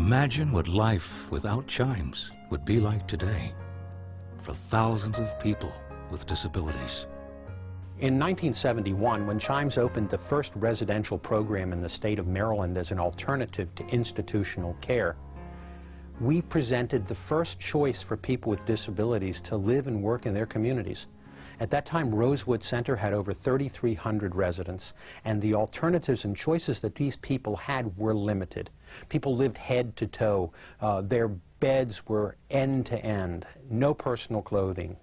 Imagine what life without Chimes would be like today for thousands of people with disabilities. In 1971, when Chimes opened the first residential program in the state of Maryland as an alternative to institutional care, we presented the first choice for people with disabilities to live and work in their communities. At that time, Rosewood Center had over 3,300 residents, and the alternatives and choices that these people had were limited. People lived head to toe. Their beds were end to end, no personal clothing.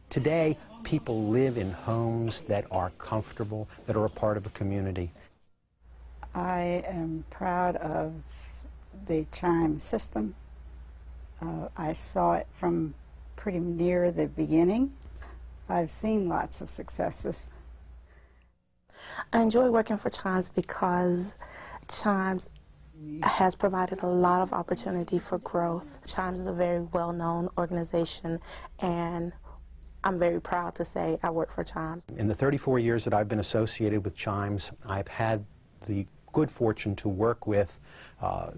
Today, people live in homes that are comfortable, that are a part of a community. I am proud of the Chimes system. I saw it from pretty near the beginning. I've seen lots of successes. I enjoy working for Chimes because Chimes has provided a lot of opportunity for growth. Chimes is a very well-known organization, and I'm very proud to say I work for Chimes. In the 34 years that I've been associated with Chimes, I've had the good fortune to work with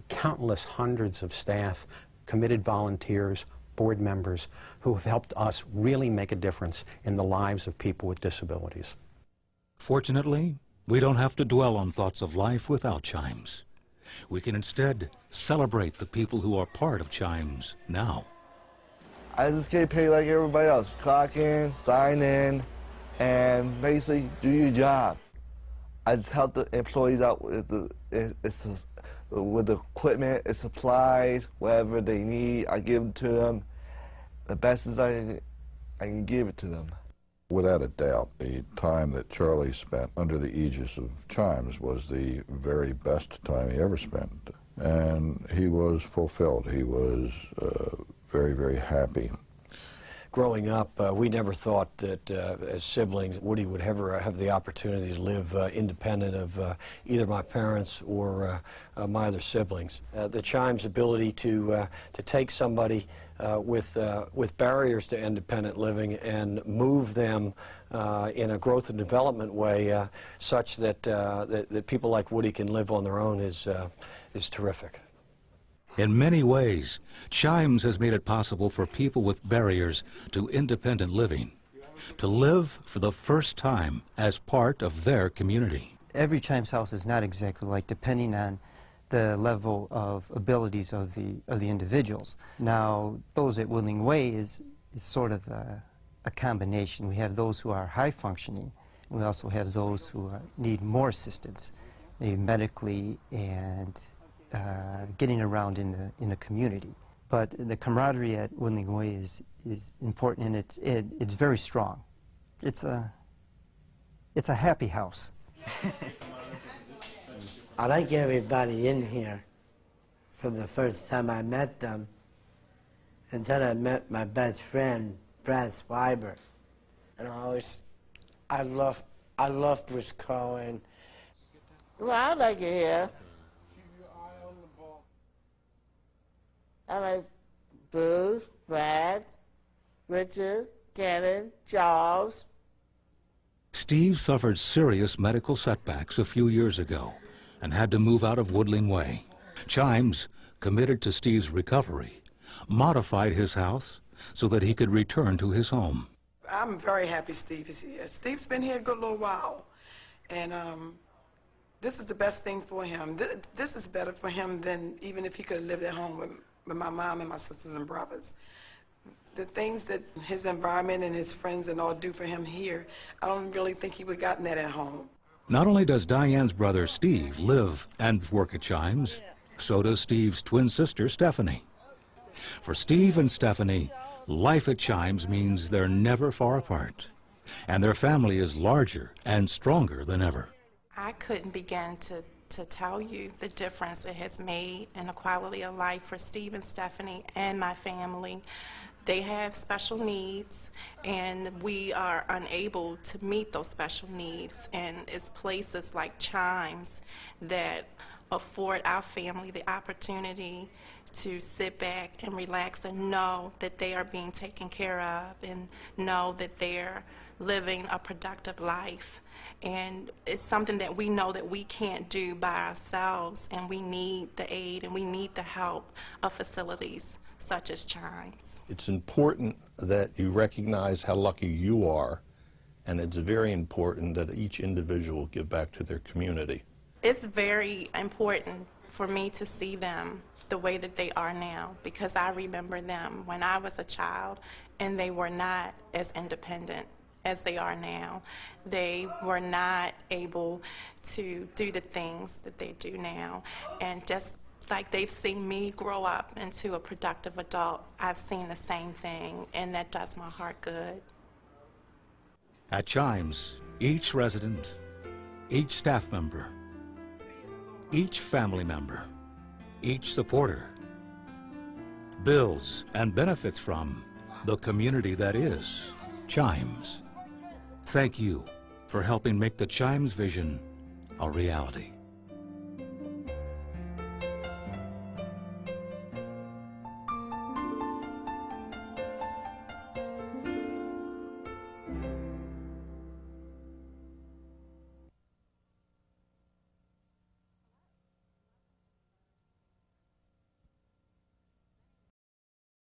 countless hundreds of staff, committed volunteers, board members who have helped us really make a difference in the lives of people with disabilities. Fortunately, we don't have to dwell on thoughts of life without Chimes. We can instead celebrate the people who are part of Chimes now. I just get paid like everybody else. Clock in, sign in, and basically do your job. I just help the employees out with the equipment, the supplies, whatever they need. I give them to them the best as I can give it to them. Without a doubt, the time that Charlie spent under the aegis of Chimes was the very best time he ever spent. And he was fulfilled. He was very, very happy. Growing up, we never thought that as siblings, Woody would ever have the opportunity to live independent of either my parents or my other siblings. The Chimes' ability to take somebody with barriers to independent living and move them in a growth and development way such that, that people like Woody can live on their own is terrific. In many ways, Chimes has made it possible for people with barriers to independent living to live for the first time as part of their community. Every Chimes house is not exactly like, depending on the level of abilities of the individuals. Now, those at Woodling Way is sort of a combination. We have those who are high functioning, and we also have those who need more assistance, maybe medically and getting around in the community. But the camaraderie at Woodling Way is important, and it's very strong. It's a happy house. I like everybody in here from the first time I met them until I met my best friend, Brad Swiber. And I love Bruce Cohen. Well, I like it here. I like Bruce, Brad, Richard, Cannon, Charles. Steve suffered serious medical setbacks a few years ago and had to move out of Woodling Way. Chimes, committed to Steve's recovery, modified his house so that he could return to his home. I'm very happy Steve is here. Steve's been here a good little while, and this is the best thing for him. This is better for him than even if he could have lived at home with my mom and my sisters and brothers. The things that his environment and his friends and all do for him here, I don't really think he would have gotten that at home. Not only does Diane's brother Steve live and work at Chimes, so does Steve's twin sister Stephanie. For Steve and Stephanie, life at Chimes means they're never far apart, and their family is larger and stronger than ever. I couldn't begin to tell you the difference it has made in the quality of life for Steve and Stephanie and my family. They have special needs, and we are unable to meet those special needs, and it's places like Chimes that afford our family the opportunity to sit back and relax and know that they are being taken care of and know that they're living a productive life. And it's something that we know that we can't do by ourselves, and we need the aid and we need the help of facilities such as Chimes. It's important that you recognize how lucky you are, and it's very important that each individual give back to their community. It's very important for me to see them the way that they are now, because I remember them when I was a child and they were not as independent as they are now. They were not able to do the things that they do now. And just like they've seen me grow up into a productive adult, I've seen the same thing, and that does my heart good. At Chimes, each resident, each staff member, each family member, each supporter builds and benefits from the community that is Chimes. Thank you for helping make the Chimes vision a reality.